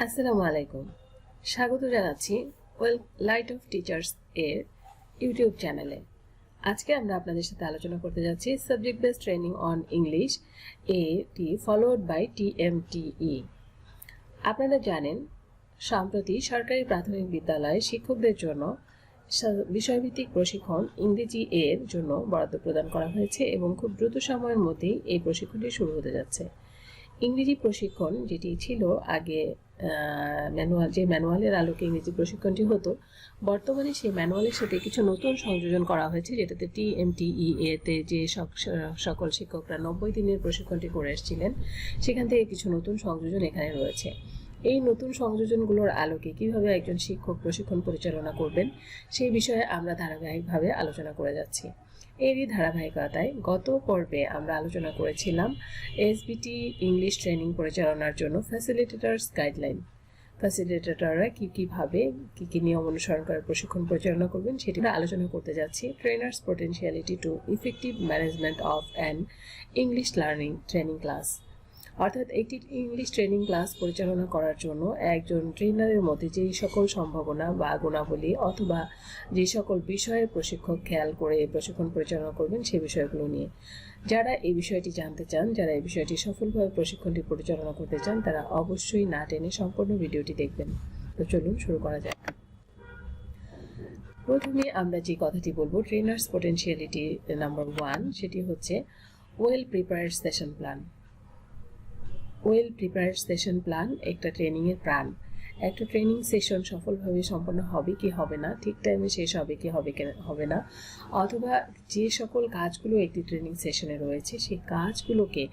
আসসালামু আলাইকুম, স্বাগত জানাচ্ছি লাইট অফ টিচার্স এর ইউটিউব চ্যানেলে। আজকে আমরা আপনাদের সাথে আলোচনা করতে যাচ্ছি subject based training on English এটি ফলোড বাই TMTE। আপনারা জানেন, সম্প্রতি সরকারি প্রাথমিক বিদ্যালয়ে শিক্ষকদের জন্য বিষয়ভিত্তিক প্রশিক্ষণ ইংরেজি এর জন্য বরাদ্দ প্রদান করা হয়েছে এবং খুব দ্রুত সময়ের মধ্যেই এই প্রশিক্ষণটি শুরু হতে যাচ্ছে। ইংরেজি প্রশিক্ষণ যেটি ছিল আগে ম্যানুয়ালের আলোকে ইংরেজি প্রশিক্ষণটি হতো, বর্তমানে সেই ম্যানুয়ালের সাথে কিছু নতুন সংযোজন করা হয়েছে, যেটাতে TMTE এতে যে সকল শিক্ষকরা 90 দিনের প্রশিক্ষণটি করে এসেছিলেন সেখান থেকে কিছু নতুন সংযোজন এখানে রয়েছে। এই নতুন সংযোজনগুলোর আলোকে কিভাবে একজন শিক্ষক প্রশিক্ষণ পরিচালনা করবেন সেই বিষয়ে আমরা ধারাবাহিকভাবে আলোচনা করে যাচ্ছি। এরই ধারাবাহিকতায় গত পর্বে আমরা আলোচনা করেছিলাম SBT ইংলিশ ট্রেনিং পরিচালনার জন্য ফ্যাসিলিটেটরস গাইডলাইন। ফ্যাসিলিটেটররা কিভাবে কি নিয়ম অনুসরণ করে প্রশিক্ষণ পরিচালনা করবেন সেটি আলোচনা করতে যাচ্ছি। Trainers potentiality to effective management of an English learning training class, অর্থাৎ একটি ইংলিশ ট্রেনিং ক্লাস পরিচালনা করার জন্য একজন ট্রেনারের মধ্যে যেই সকল সম্ভাবনা বা গুণাবলী অথবা যে সকল বিষয়ে প্রশিক্ষক খেয়াল করে প্রশিক্ষণ পরিচালনা করবেন সেই বিষয়গুলো নিয়ে। যারা এই বিষয়টি জানতে চান, যারা এই বিষয়টি সফলভাবে প্রশিক্ষণটি পরিচালনা করতে চান, তারা অবশ্যই না টেনে সম্পূর্ণ ভিডিওটি দেখবেন। তো চলুন শুরু করা যাক। প্রথমে আমরা যে কথাটি বলবো ট্রেনার্স পোটেনশিয়ালিটি নাম্বার 1, সেটি হচ্ছে well prepared session plan. Well prepared session plan একটা ট্রেনিংয়ের প্রাণ। একটা ট্রেনিং সেশন সফলভাবে সম্পন্ন হবে কি হবে না, ঠিক টাইমে শেষ হবে কি হবে না, অথবা যে সকল কাজগুলো একটি ট্রেনিং সেশনে রয়েছে সেই কাজগুলোকে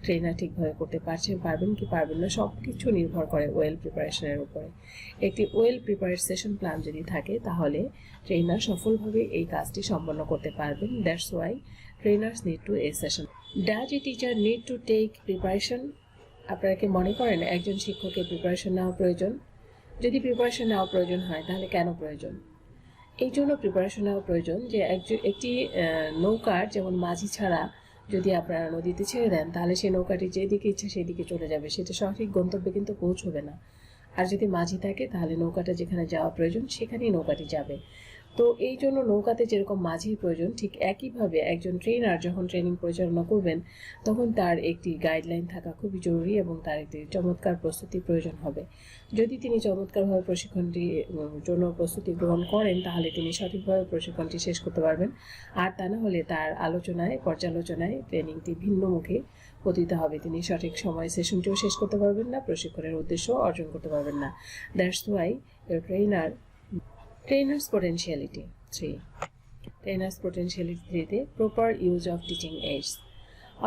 ট্রেনার ঠিকভাবে করতে পারবেন কি পারবেন না, সব কিছু নির্ভর করে ওয়েল প্রিপারেশনের উপরে। একটি ওয়েল প্রিপেয়ার্ড সেশন প্ল্যান যদি থাকে তাহলে ট্রেনার সফলভাবে এই কাজটি সম্পন্ন করতে পারবেন। That's why trainers need to a session. Does a teacher need to take preparation? আপনারা কি মনে করেন একজন শিক্ষকের প্রিপারেশন নেওয়া প্রয়োজন? যদি প্রিপারেশন নেওয়া প্রয়োজন হয় তাহলে কেন প্রয়োজন? এই জন্য প্রিপারেশন নেওয়া প্রয়োজন যে একটি নৌকার যেমন মাঝি ছাড়া যদি আপনারা নদীতে ছেড়ে দেন তাহলে সেই নৌকাটি যেদিকে ইচ্ছা সেদিকে চলে যাবে, সেটা সঠিক গন্তব্যে কিন্তু পৌঁছবে না। আর যদি মাঝি থাকে তাহলে নৌকাটা যেখানে যাওয়া প্রয়োজন সেখানেই নৌকাটি যাবে। তো এই জন্য নৌকাতে যেরকম মাঝির প্রয়োজন, ঠিক একইভাবে একজন ট্রেনার যখন ট্রেনিং পরিচালনা করবেন তখন তার একটি গাইডলাইন থাকা খুবই জরুরি এবং তার একটি চমৎকার প্রস্তুতি প্রয়োজন হবে। যদি তিনি চমৎকারভাবে প্রশিক্ষণটি জন্য প্রস্তুতি গ্রহণ করেন তাহলে তিনি সঠিকভাবে প্রশিক্ষণটি শেষ করতে পারবেন। আর তা না হলে তার পর্যালোচনায় ট্রেনিংটি ভিন্নমুখী পতিত হবে। তিনি সঠিক সময় সেশনটিও শেষ করতে পারবেন না, প্রশিক্ষণের উদ্দেশ্য অর্জন করতে পারবেন না। That's why trainers potentiality 3। Trainers potentiality 3-তে proper use of teaching aids,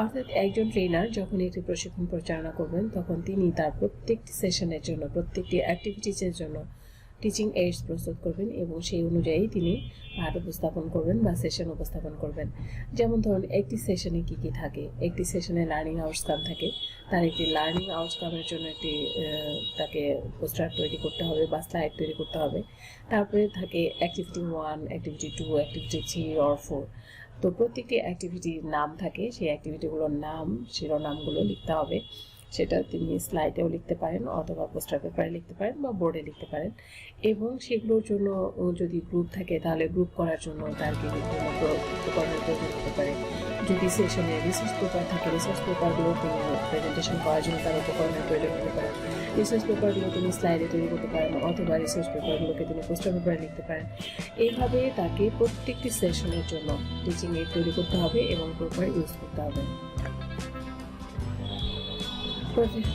অর্থাৎ একজন ট্রেনার যখন একটি প্রশিক্ষণ পরিচালনা করবেন তখন তিনি তার প্রত্যেকটি সেশনের জন্য, প্রত্যেকটি অ্যাক্টিভিটিসের জন্য টিচিং এইডস প্রস্তুত করবেন এবং সেই অনুযায়ী তিনি পাঠ উপস্থাপন করবেন বা সেশন উপস্থাপন করবেন। যেমন ধরুন একটি সেশনে কি থাকে, একটি সেশনে লার্নিং আউটকাম থাকে, তার একটি লার্নিং আউটকামের জন্য তাকে পোস্টার তৈরি করতে হবে বা স্লাইড তৈরি করতে হবে। তারপরে থাকে অ্যাক্টিভিটি 1, অ্যাক্টিভিটি 2, অ্যাক্টিভিটি 3 or 4। তো প্রত্যেকটি অ্যাক্টিভিটির নাম থাকে, সেই অ্যাক্টিভিটিগুলোর নাম, শিরোনামগুলো লিখতে হবে। সেটা তিনি স্লাইডেও লিখতে পারেন অথবা পোস্টার পেপারে লিখতে পারেন বা বোর্ডে লিখতে পারেন। এবং সেগুলোর জন্য যদি গ্রুপ থাকে তাহলে গ্রুপ করার জন্য তার বিভিন্ন উপকরণের প্রয়োজন হতে পারে। যদি সেশনে রিসার্চ পেপার থাকে, রিসার্চ পেপারগুলো তিনি প্রেজেন্টেশন করার জন্য তার উপকরণের প্রয়োজন হতে পারে। রিসার্চ পেপারগুলো তিনি স্লাইডে তৈরি করতে পারেন অথবা রিসার্চ পেপারগুলোকে তিনি পোস্টার পেপারে লিখতে পারেন। এইভাবে তাকে প্রত্যেকটি সেশনের জন্য টিচিং এইড তৈরি করতে হবে এবং প্রপার ইউজ করতে হবে।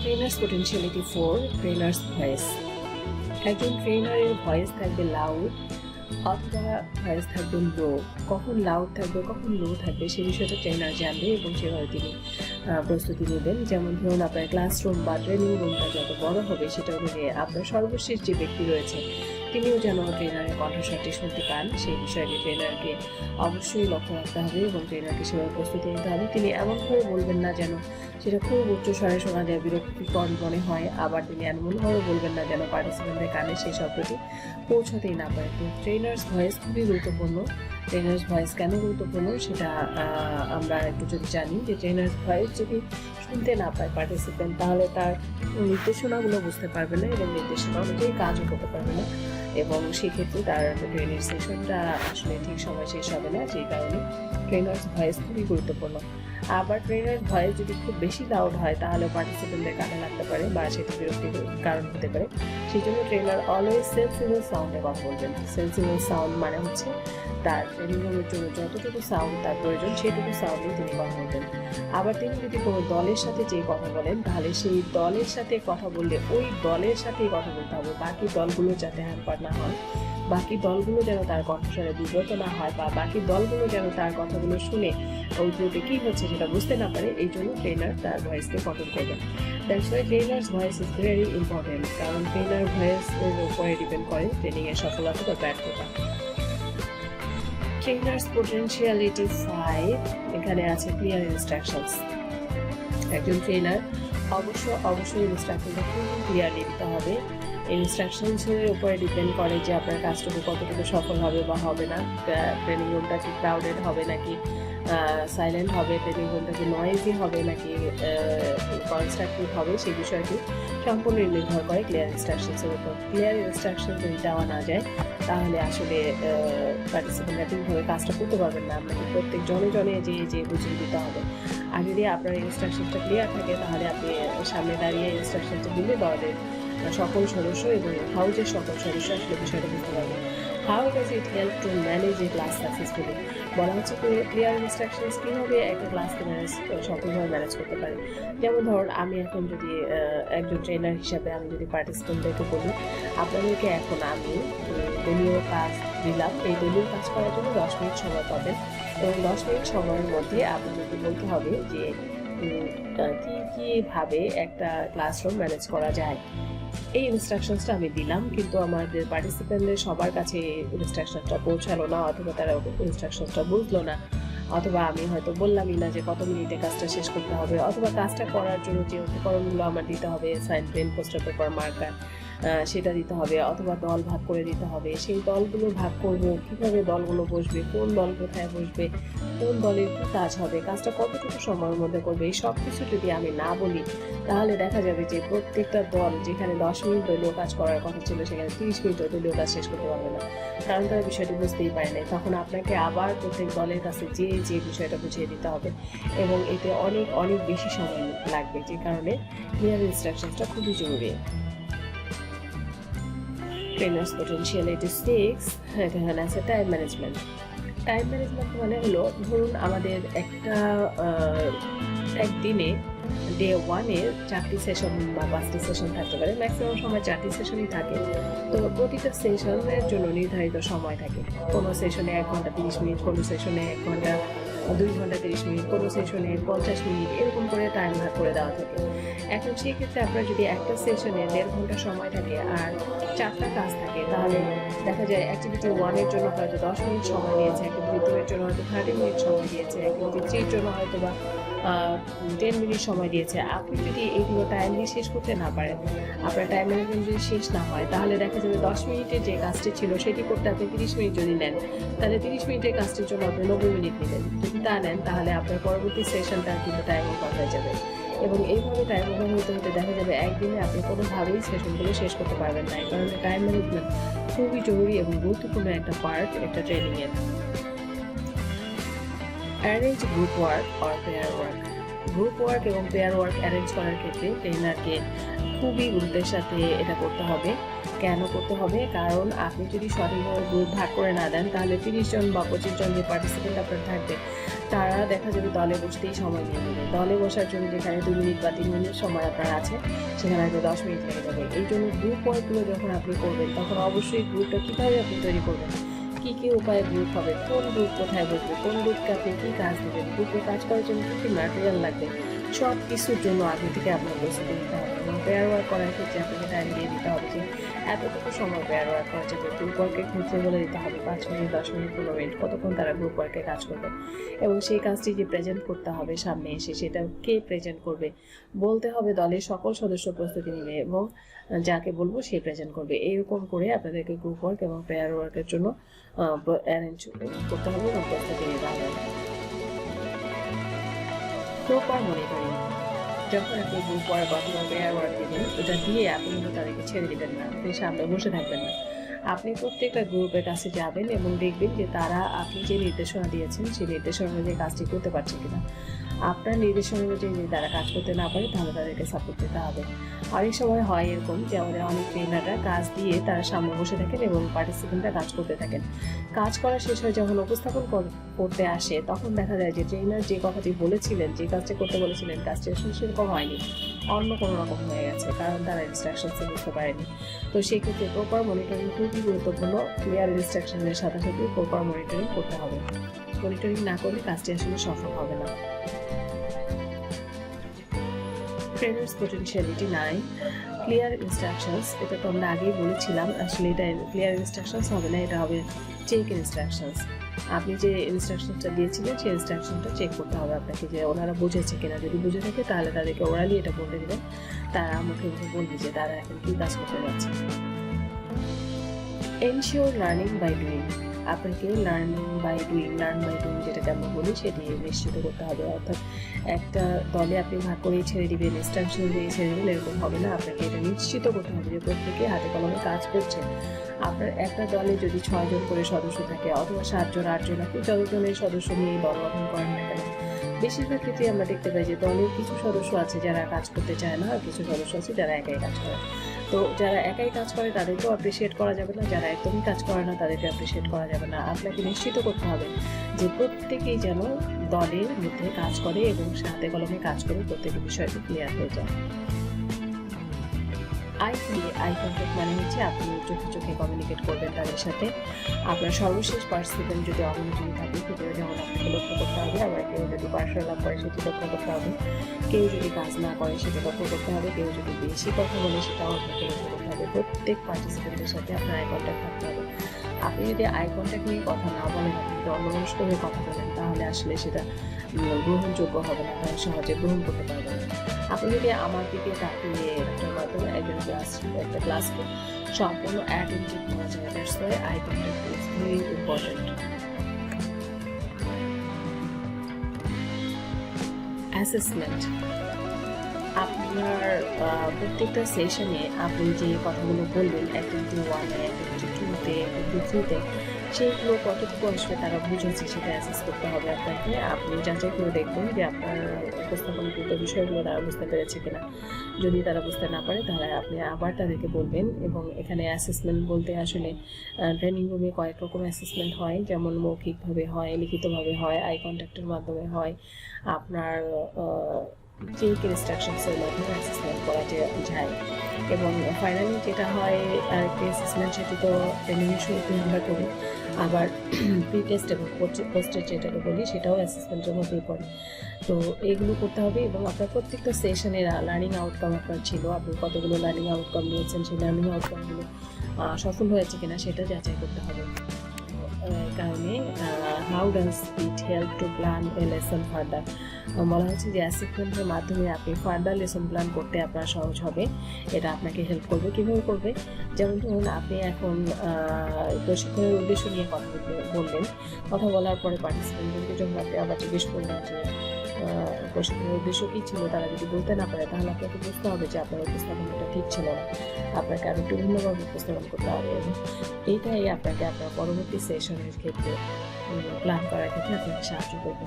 Trainers potentiality 4, trainers voice. একজন ট্রেনারের ভয়েস থাকবে লাউড অথবা ভয়েস থাকবে লো। কখন লাউড থাকবে কখন লো থাকবে সে বিষয়টা ট্রেনার জানবে এবং সেভাবে তিনি প্রস্তুতি নেবেন। যেমন ধরুন আপনার ক্লাসরুম বা ট্রেনিং রুমটা যত বড় হবে সেটা অনুযায়ী আপনার সর্বশেষ যে ব্যক্তি রয়েছে তিনিও যেন ট্রেনারের কণ্ঠস্বরটি শুনতে পান, সেই বিষয়টি ট্রেনারকে অবশ্যই লক্ষ্য রাখতে হবে এবং ট্রেনারকে সেভাবে প্রস্তুতি নিতে হবে। তিনি এমনভাবে বলবেন না যেন সেটা খুব উচ্চ স্বরে শোনা যায়, বিরক্তিকর মনে হয়, আবার তিনি এমনভাবে বলবেন না যেন পার্টিসিপেন্টের কানে সেই শব্দটি পৌঁছতেই না পারে। তো ট্রেনার্স ভয়েস খুবই গুরুত্বপূর্ণ। ট্রেনার্স ভয়েস কেন গুরুত্বপূর্ণ সেটা আমরা একটু যদি জানি, যে ট্রেনার্স ভয়েস যদি শুনতে না পায় পার্টিসিপেন্ট, তাহলে তার নির্দেশনাগুলো বুঝতে পারবে না এবং নির্দেশনা অনুযায়ী কাজও করতে পারবে না, এবং সেক্ষেত্রে তার ট্রেনিং সেশনটা আসলে ঠিক সময় শেষ হবে না। যেই কারণে ট্রেনার্স ভয়েস খুবই গুরুত্বপূর্ণ। আবার ট্রেনার ভয়েস যদি খুব বেশি লাউড হয় তাহলে পার্টিসিপেন্টদের কানে লাগতে পারে বা সেটি বিরক্তির কারণ হতে পারে। সেই জন্য ট্রেনার অলওয়েজ সেন্সিবল সাউন্ডে কথা বলবেন। সেন্সিবল সাউন্ড মানে হচ্ছে তার ট্রেনিং রুমের জন্য যতটুকু সাউন্ড তার প্রয়োজন সেটুকু সাউন্ডে তিনি কথা বলবেন। আবার তিনি যদি কোনো দলের সাথে যে কথা বলেন তাহলে সেই দলের সাথে কথা বললে ওই দলের সাথেই কথা বলতে হবে, বাকি দলগুলো যাতে হ্যাম্পার না হয়, বাকি দলগুলো যেন তার কণ্ঠস্বরে বিব্রত না হয় বা বাকি দলগুলো যেন তার কথাগুলো শুনে ওই গ্রুপে কী হচ্ছে সেটা বুঝতে না পারে। এই জন্য ট্রেনার তার ভয়েসকে কন্ট্রোল করবেন। That's why trainers voice is very important, কারণ ট্রেনার ভয়েসের উপরে ডিপেন্ড করে ট্রেনিংয়ের সফলতা বা ব্যর্থতা। ট্রেনার্স পোটেনশিয়ালিটি 5 এখানে আছে ক্লিয়ার ইনস্ট্রাকশনস। একজন ট্রেনার অবশ্যই ইনস্ট্রাকশনটা খুব ক্লিয়ারলি দিতে হবে। ইনস্ট্রাকশনসের উপরে ডিপেন্ড করে যে আপনার কাজটুকু কতটুকু সফল হবে বা হবে না, ট্রেনিং রুমটা কি ক্রাউডেড হবে নাকি সাইলেন্ট হবে, ট্রেনিং রুমটা কি নয়েজি হবে নাকি কনস্ট্রাকটিভ হবে, সেই বিষয়টি সম্পূর্ণ নির্ভর করে ক্লিয়ার ইনস্ট্রাকশনসের উপর। ক্লিয়ার ইনস্ট্রাকশন যদি দেওয়া না যায় তাহলে আসলে পার্টিসিপেন্টরা ঠিকভাবে কাজটা করতে পারবেন না। আপনাকে প্রত্যেক জনে যে বুঝিয়ে দিতে হবে। আর যদি আপনার ইনস্ট্রাকশনটা ক্লিয়ার থাকে তাহলে আপনি সামনে দাঁড়িয়ে ইনস্ট্রাকশনটা দিলে দলের সকল সদস্য এবং হাউজের সকল সদস্য আসলে বিষয়টা বুঝতে পারবে। How does it help to manage A class successfully? বলা হচ্ছে ক্লিয়ার ইনস্ট্রাকশনস কীভাবে একটা ক্লাসকে সফলভাবে ম্যানেজ করতে পারে। যেমন ধরুন আমি এখন যদি একজন ট্রেনার হিসাবে আমি যদি পার্টিসিপেন্টদেরকে বলি আপনাদেরকে এখন আমি দলীয় কাজ দিলাম, এই দলীয় কাজ করার জন্য 10 মিনিট সময় পাবেন এবং 10 মিনিট সময়ের মধ্যে আপনাদেরকে বলতে হবে যে কীভাবে একটা ক্লাসরুম ম্যানেজ করা যায়। এই ইনস্ট্রাকশনসটা আমি দিলাম, কিন্তু আমাদের পার্টিসিপেন্টদের সবার কাছে ইনস্ট্রাকশনটা পৌঁছালো না, অথবা তারা ইনস্ট্রাকশনসটা বুঝলো না, অথবা আমি হয়তো বললামই না যে কত মিনিটে কাজটা শেষ করতে হবে, অথবা কাজটা করার জন্য যে উপকরণগুলো আমার দিতে হবে, sign pen, poster paper, marker, সেটা দিতে হবে, অথবা দল ভাগ করে দিতে হবে। সেই দলগুলো ভাগ করবো, কীভাবে দলগুলো বসবে, কোন দল কোথায় বসবে, কোন দলের কী কাজ হবে, কাজটা কতটুকু সময়ের মধ্যে করবে, এই সব কিছু যদি আমি না বলি তাহলে দেখা যাবে যে প্রত্যেকটা দল যেখানে 10 মিনিট দলীয় কাজ করার কথা ছিল সেখানে 30 মিনিট দলীয় কাজ শেষ করতে পারবে না, কারণ তারা বিষয়টি বুঝতেই পারে না। তখন আপনাকে আবার প্রত্যেক দলের কাছে যে বিষয়টা বুঝিয়ে দিতে হবে এবং এতে অনেক বেশি সময় লাগবে, যে কারণে ক্লিয়ার ইনস্ট্রাকশনসটা খুবই জরুরি। ট্রেনার্স পোটেনশিয়ালিটি 6 এখানে আছে টাইম ম্যানেজমেন্ট। টাইম ম্যানেজমেন্ট মানে হলো ধরুন আমাদের একদিনে ডে 1-এর 4টি সেশন বা 5টি সেশন থাকতে পারে, ম্যাক্সিমাম সময় 4টি সেশনই থাকে। তো প্রতিটা সেশনের জন্য নির্ধারিত সময় থাকে, কোনো সেশনে 1 ঘন্টা 30 মিনিট, কোনো সেশনে 1 ঘন্টা 2 ঘন্টা 30 মিনিট, কোনো সেশনে 50 মিনিট, এরকম করে টাইম ভাগ করে দেওয়া থাকে। এখন সেই ক্ষেত্রে আপনার যদি একটা সেশনে 1.5 ঘন্টা সময় থাকে আর 4টা কাজ থাকে, তাহলে দেখা যায় অ্যাক্টিভিটি 1-এর জন্য হয়তো 10 মিনিট সময় নিয়েছে, অ্যাক্টিভিটি 2-এর জন্য হয়তো 30 মিনিট সময় দিয়েছে, অ্যাক্টিভিটি 3-এর জন্য হয়তো বা 10 মিনিট সময় দিয়েছে। আপনি যদি এইগুলো টাইমলি শেষ করতে না পারেন, আপনার টাইম ম্যানেজমেন্ট যদি শেষ না হয়, তাহলে দেখা যাবে 10 মিনিটের যে কাজটি ছিল সেটি করতে আপনি 30 মিনিট যদি নেন, তাহলে 30 মিনিটের কাজটির জন্য আপনি 90 মিনিট নেবেন। যদি তা নেন তাহলে আপনার পরবর্তী সেশনটা কিন্তু টাইম ওভার হয়ে যাবে, এবং এইভাবে টাইম ওভার হতে দেখা যাবে একদিনে আপনি কোনোভাবেই সেশনগুলো শেষ করতে পারবেন না। এই কারণে টাইম ম্যানেজমেন্ট খুবই জরুরি এবং গুরুত্বপূর্ণ একটা পার্ট একটা ট্রেনিংয়ের। Arrange group work or pair work. Group work এবং পেয়ার ওয়ার্ক অ্যারেঞ্জ করার ক্ষেত্রে ট্রেনারকে খুবই গুরুত্বের সাথে এটা করতে হবে। কেন করতে হবে? কারণ আপনি যদি সঠিকভাবে গ্রুপ ভাগ করে না দেন তাহলে 30 জন বা 25 জন যে পার্টিসিপেন্ট আপনার থাকবে তারা দেখা যাবে দলে বসতেই সময় নিয়ে নেবে। দলে বসার জন্য যেখানে 2 মিনিট বা 3 মিনিট সময় আপনার আছে সেখানে হয়তো 10 মিনিট লেগে যাবে। এই জন্য গ্রুপ ওয়ার্কগুলো যখন আপনি করবেন তখন অবশ্যই গ্রুপটা কীভাবে আপনি তৈরি করবেন, কী উপায়ে গ্রুপ হবে, কোন গ্রুপ কোথায় বসবে, কোন গ্রুপকে আপনি কী কাজ দেবেন, গ্রুপে কাজ করার জন্য কী ম্যাটেরিয়াল লাগবে, সব কিছুর জন্য আগে থেকে আপনার প্রস্তুতি নিতে হবে। এবং পেয়ার ওয়ার্ক করার ক্ষেত্রে আপনাকে টাইম দিয়ে দিতে হবে যে এতটুকু সময় পেয়ার ওয়ার্ক করা যাবে। গ্রুপ ওয়ার্কের ক্ষেত্রে বলে দিতে হবে 5 মিনিট, 10 মিনিট, 15 মিনিট কতক্ষণ তারা গ্রুপ ওয়ার্কে কাজ করবে, এবং সেই কাজটি যে প্রেজেন্ট করতে হবে সামনে এসে সেটা কে প্রেজেন্ট করবে বলতে হবে। দলের সকল সদস্য প্রস্তুতি নেবে এবং যাকে বলবো সে প্রেজেন্ট করবে। এইরকম করে আপনাদেরকে গ্রুপ ওয়ার্ক এবং পেয়ার ওয়ার্কের জন্য অ্যারেঞ্জ করতে হবে এবং প্রস্তুতি নিতে হবে। প্রপার মনিটরিং, যখন আপনি গ্রুপ ওয়ার্ক অথবা পেয়ার ওয়ার্ক দেবেন, এটা দিয়ে আপনি কিন্তু তাদেরকে ছেড়ে দেবেন না, আপনি সামনে বসে থাকবেন না। আপনি প্রত্যেকটা গ্রুপের কাছে যাবেন এবং দেখবেন যে তারা আপনি যে নির্দেশনা দিয়েছেন সেই নির্দেশনা অনুযায়ী কাজটি করতে পারছে কিনা। আপনার নির্দেশনা অনুযায়ী যদি তারা কাজ করতে না পারে তাহলে তাদেরকে সাপোর্ট দিতে হবে। অনেক সময় হয় এরকম যে আমাদের অনেক ট্রেনাররা কাজ দিয়ে তারা সামনে বসে থাকেন এবং পার্টিসিপেন্টরা কাজ করতে থাকেন। কাজ করা শেষ হয়ে যখন উপস্থাপন করতে আসে তখন দেখা যায় যে ট্রেনার যে কথাটি বলেছিলেন, যে কাজটি করতে বলেছিলেন, কাজটি আসলে সেরকম হয়নি, অন্য কোনো রকম হয়ে গেছে, কারণ তারা ইনস্ট্রাকশনস বুঝতে পারেনি। তো সেক্ষেত্রে প্রপার মনিটরিং খুবই গুরুত্বপূর্ণ। ক্লিয়ার ইনস্ট্রাকশনের সাথে সাথে প্রপার মনিটরিং করতে হবে। মনিটরিং না করলে কাজটি আসলে সফল হবে না। Trainers potentiality 9, clear instructions. এটা তো আমরা আগেই বলেছিলাম, আসলে এটা ক্লিয়ার ইনস্ট্রাকশনস হবে না, এটা হবে চেক ইনস্ট্রাকশনস। আপনি যে ইনস্ট্রাকশনসটা দিয়েছিলেন সেই ইনস্ট্রাকশনটা চেক করতে হবে আপনাকে, যে ওনারা বুঝেছে কিনা। যদি বুঝে থাকে তাহলে তাদেরকে ওরালি এটা বলে দেবেন, তারা মুখে মুখে বলবে যে তারা এখন কী কাজ করতে যাচ্ছে। এনশিওর লার্নিং বাই ডুইং, আপনাকে লার্ন বাই ডুইং যেটাকে আমরা বলি সেটি নিশ্চিত করতে হবে। অর্থাৎ একটা দলে আপনি ভাগ করেই ছেড়ে দিবেন, ইনস্ট্রাকশন দিয়ে ছেড়ে দিবেন, এরকম হবে না। আপনাকে এটা নিশ্চিত করতে হবে যে প্রত্যেকে হাতে কলমে কাজ করছে। আপনার একটা দলে যদি 6 জন করে সদস্য থাকে অথবা 7 জন 8 জন, আপনি যতজনের সদস্য নিয়ে দল গঠন করেন না কেন, বেশিরভাগ ক্ষেত্রে আমরা দেখতে পাই যে দলের কিছু সদস্য আছে যারা কাজ করতে চায় না, আর কিছু সদস্য আছে যারা একাই কাজ করে। তো যারা একাই কাজ করে তাদেরকেও অ্যাপ্রিসিয়েট করা যাবে না, যারা একদমই কাজ করে না তাদেরকে অ্যাপ্রিসিয়েট করা যাবে না। আপনাকে নিশ্চিত করতে হবে যে প্রত্যেকেই যেন দলের মধ্যে কাজ করে এবং হাতে কলমে কাজ করে প্রত্যেকের বিষয়টি ক্লিয়ার হয়ে যায়। আই কন্ট্যাক্ট মানে হচ্ছে আপনি চোখে চোখে কমিউনিকেট করবেন তাদের সাথে। আপনার সর্বশেষ পার্টিসিপেন্ট যদি অমনোযোগী থাকে সেটাও যেমন আপনাকে লক্ষ্য করতে হবে, আবার কেউ যদি পার্শ্ব লাভ করে সেটি লক্ষ্য করতে হবে, কেউ যদি কাজ না করে সেটা লক্ষ্য করতে হবে, কেউ যদি বেশি কথা বলে সেটাও আপনাকে লক্ষ্য করতে হবে। প্রত্যেক পার্টিসিপেন্টের সাথে আপনার আই কন্ট্যাক্ট থাকতে হবে। আপনি যদি আই কন্ট্যাক্ট নিয়ে কথা না বলেন, আপনি যদি অন্যমনস্ক হয়ে কথা বলেন, তাহলে আসলে সেটা গ্রহণযোগ্য হবে না, তারা সহজে গ্রহণ করতে পারবে না। আপনি যদি আমার দিকে তাকিয়ে একটার মাধ্যমে একটা ক্লাসকে সম্পূর্ণ অ্যাটেন্টিভ করা যায়, that's why eye contact is very important. Assessment, আপনার প্রত্যেকটা সেশনে আপনি যে কথাগুলো বলবেন অ্যাক্টিভিটি 1-এ, অ্যাক্টিভিটি 2-তে, অ্যাক্টিভিটি 3-তে, সেইগুলো কতটুকু আসলে তারা বুঝেছে সেটা অ্যাসেস করতে হবে আপনাকে। আপনি যাচাই করে দেখবেন যে আপনার উপস্থাপনকৃত বিষয়গুলো তারা বুঝতে পেরেছে কিনা। যদি তারা বুঝতে না পারে তাহলে আপনি আবার তাদেরকে বলবেন। এবং এখানে অ্যাসেসমেন্ট বলতে আসলে ট্রেনিং রুমে কয়েক রকম অ্যাসেসমেন্ট হয়, যেমন মৌখিকভাবে হয়, লিখিতভাবে হয়, আই কন্ট্যাক্টের মাধ্যমে হয়, আপনার চেক ইনস্ট্রাকশনসের মাধ্যমে অ্যাসেসমেন্ট করা যায়। এবং ফাইনালি যেটা হয় আরেকটি অ্যাসেসমেন্ট, সেটি তো ট্রেনিংয়ের শুরুতে আমরা করি। আবার প্রি টেস্ট এবং পোস্ট টেস্ট যেটাকে বলি সেটাও অ্যাসেসমেন্টের মধ্যেই পড়ে। তো এইগুলো করতে হবে এবং আপনার প্রত্যেকটা সেশনের লার্নিং আউটকাম আপনার ছিল, আপনি কতগুলো লার্নিং আউটকাম নিয়েছেন, সেই লার্নিং আউটকামগুলো সফল হয়েছে কিনা সেটা যাচাই করতে হবে। কারণে how does it help to plan a lesson further, বলা হচ্ছে যে অ্যাসেসমেন্টের মাধ্যমে আপনি ফার্দার লেসন প্ল্যান করতে আপনার সহজ হবে। এটা আপনাকে হেল্প করবে। কীভাবে করবে? যেমন ধরুন আপনি এখন প্রশিক্ষণের উদ্দেশ্য নিয়ে বললেন, কথা বলার পরে পার্টিসিপেন্টদেরকে যখন আপনি আবার জিজ্ঞেস করলেন যে প্রশিক্ষণের উদ্দেশ্য কী ছিল, তারা যদি বলতে না পারে তাহলে আপনাকে বুঝতে হবে যে আপনার উপস্থাপনটা ঠিক ছিল না, আপনাকে আরও একটু ভিন্নভাবে উপস্থাপন করতে হবে। এবং এইটাই আপনাকে আপনার পরবর্তী সেশনের ক্ষেত্রে প্ল্যান করার ক্ষেত্রে আপনাকে সাহায্য করবে।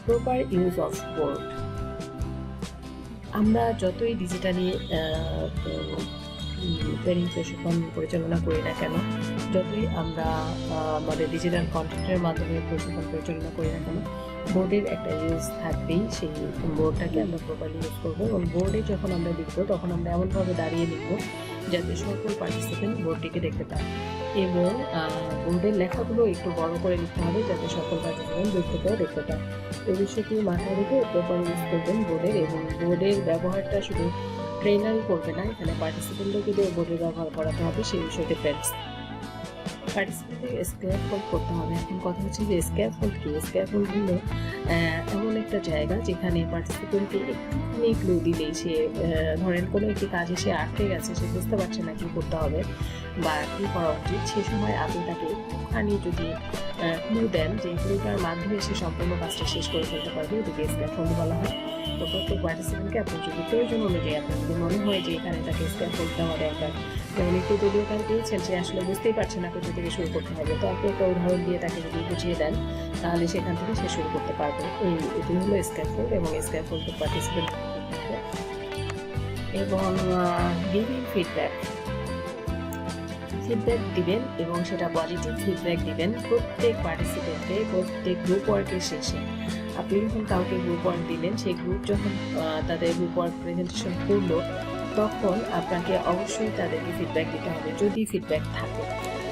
প্রপার ইউজ অফ বোর্ড, আমরা যতই ডিজিটালি ট্রেনিং প্রশিক্ষণ পরিচালনা করি না কেন, যতই আমরা আমাদের ডিজিটাল কন্টেন্টের মাধ্যমে প্রশিক্ষণ পরিচালনা করি না কেন, বোর্ডের একটা ইউজ থাকবেই। সেই বোর্ডটাকে আমরা প্রপারলি ইউজ করবো। এবং বোর্ডে যখন আমরা লিখবো তখন আমরা এমনভাবে দাঁড়িয়ে লিখবো যাতে সকল পার্টিসিপেন্ট বোর্ডটিকে দেখতে পায়। এবং বোর্ডের লেখাগুলো একটু বড় করে লিখতে হবে যাতে সকল পার্টিসিপেন্ট দূর থেকেও দেখতে পায়। এই বিষয়টি মাথায় রেখে প্রপার ইউজ করবেন বোর্ডের। এবং বোর্ডের ব্যবহারটা শুধু ট্রেনারই করবে না, এখানে পার্টিসিপেন্টদেরকে দিয়ে বোর্ডের ব্যবহার করাতে হবে, সেই বিষয়টি ফ্রেন্ডস। পার্টিসিপেন্টকে স্ক্যাফোল্ড করতে হবে। এখন কথা হচ্ছে যে স্ক্যাফোল্ড কি? স্ক্যাফোল্ড হলো এমন একটা জায়গা যেখানে পার্টিসিপেন্টকে একটুখানি ক্লু দিলেই সে ধরেন কোনো একটি কাজে সে আটকে গেছে, সে বুঝতে পারছে না কি করতে হবে বা কি করা উচিত, সে সময় আপনি তাকে একটুখানি যদি ক্লু দেন, যে ক্লুটার মাধ্যমে সে সম্পূর্ণ কাজটা শেষ করে ফেলতে পারবে, এটাকে স্ক্যাফোল্ড বলা হয়। তো প্রত্যেক পার্টিসিপেন্টকে আপনার যদি প্রয়োজন অনুযায়ী আপনার যদি মনে হয় যে এখানে তাকে স্ক্যাফোল্ড দেওয়া দরকার, যেমন একটু দলীয় কাজ দিয়েছেন, সে আসলে বুঝতেই পারছে না কোথা থেকে শুরু করতে হবে, তো আপনি একটা উদাহরণ দিয়ে তাকে যদি বুঝিয়ে দেন তাহলে সেখান থেকে সে শুরু করতে পারবে। এটি হলো স্ক্যাফোল্ড। এবং স্ক্যাফোল্ড পার্টিসিপেন্ট এবং গিভিং ফিডব্যাক দিবেন এবং সেটা পজিটিভ ফিডব্যাক দিবেন প্রত্যেক পার্টিসিপেন্টকে, প্রত্যেক গ্রুপ ওয়ার্কের শেষে। আপনি যখন কাউকে গ্রুপ ওয়ার্ক দিলেন, সেই গ্রুপ যখন তাদের গ্রুপ ওয়ার্ক প্রেজেন্টেশন করলো, তখন আপনাকে অবশ্যই তাদেরকে ফিডব্যাক দিতে হবে যদি ফিডব্যাক থাকে।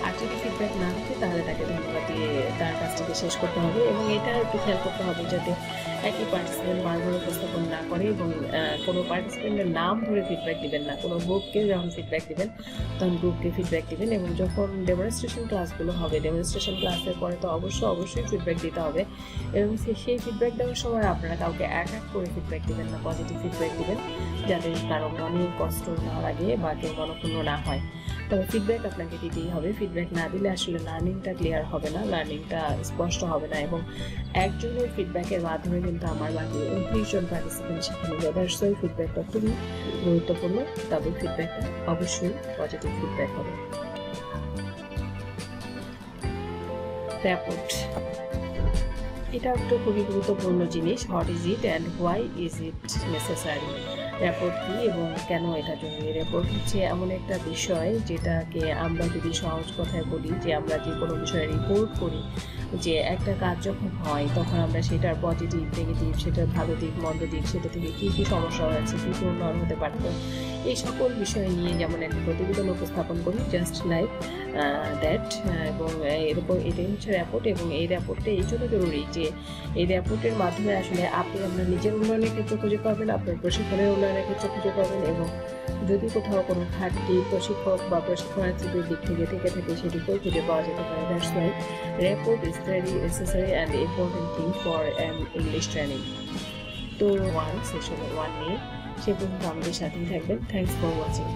আর যদি ফিডব্যাক না থাকে তাহলে তাকে ধন্যবাদ দিয়ে তার কাজটাকে শেষ করতে হবে। এবং এটা একটু খেয়াল করতে হবে যাতে একই পার্টিসিপেন্ট বারবার উপস্থাপন না করে এবং কোনো পার্টিসিপেন্টের নাম ধরে ফিডব্যাক দিবেন না। কোনো গ্রুপকে যখন ফিডব্যাক দিবেন তখন গ্রুপকে ফিডব্যাক দিবেন। এবং যখন ডেমনস্ট্রেশন ক্লাসগুলো হবে, ডেমনস্ট্রেশন ক্লাসের পরে তো অবশ্যই ফিডব্যাক দিতে হবে। এবং সেই ফিডব্যাক দেওয়ার সময় আপনারা কাউকে এক করে ফিডব্যাক দিবেন না, পজিটিভ ফিডব্যাক দিবেন যাতে কারো মনে কষ্ট না লাগে বা কেউ মনক্ষুণ্ণ না হয়। তবে ফিডব্যাক আপনাকে দিতেই হবে। ফিডব্যাক না দিলে আসলে লার্নিংটা ক্লিয়ার হবে না, লার্নিংটা স্পষ্ট হবে না। এবং একজনের ফিডব্যাকের মাধ্যমে কিন্তু আমার বাকি 29 জন পার্টিসিপেন্ট সেখানে দ্যাটস ওয়াই ফিডব্যাকটা খুবই গুরুত্বপূর্ণ। তবে ফিডব্যাকটা অবশ্যই পজিটিভ ফিডব্যাক হবে। র্যাপোর্ট, এটা একটা খুবই গুরুত্বপূর্ণ জিনিস। What is it and why is it necessary? Report কি এবং কেন এটা জরুরি? রিপোর্ট হচ্ছে এমন একটা বিষয় যেটাকে আমরা যদি সহজ কথায় বলি যে আমরা যে কোনো বিষয়ে রিপোর্ট করি, যে একটা কাজ যখন হয় তখন আমরা সেটার পজিটিভ নেগেটিভ, সেটার ভালো দিক মন্দ দিক, সেটা থেকে কী কী সমস্যা হয়েছে, কী কী উন্নয়ন হতে পারত, এই সকল বিষয় নিয়ে যেমন একটা প্রতিবেদন উপস্থাপন করি, জাস্ট লাইক দ্যাট। এবং এরকম এটাই হচ্ছে রিপোর্ট। এবং এই রিপোর্টটা এই জন্য জরুরি যে এই রিপোর্টের মাধ্যমে আসলে আপনি আপনার নিজের উন্নয়নের ক্ষেত্রে খুঁজে পাবেন, আপনার প্রশিক্ষণের উন্নয়নের ক্ষেত্রে খুঁজে পাবেন। এবং যদি কোথাও কোনো ঘাটতি প্রশিক্ষক বা প্রশিক্ষণার্থীদের দিক থেকে থাকে সেটিকেও খুঁজে পাওয়া যেতে পারে। That's why report is very necessary and important thing for an English training. তো সেশন 1 নিয়ে সে পর্যন্ত আমাদের সাথেই থাকবেন। Thanks for watching.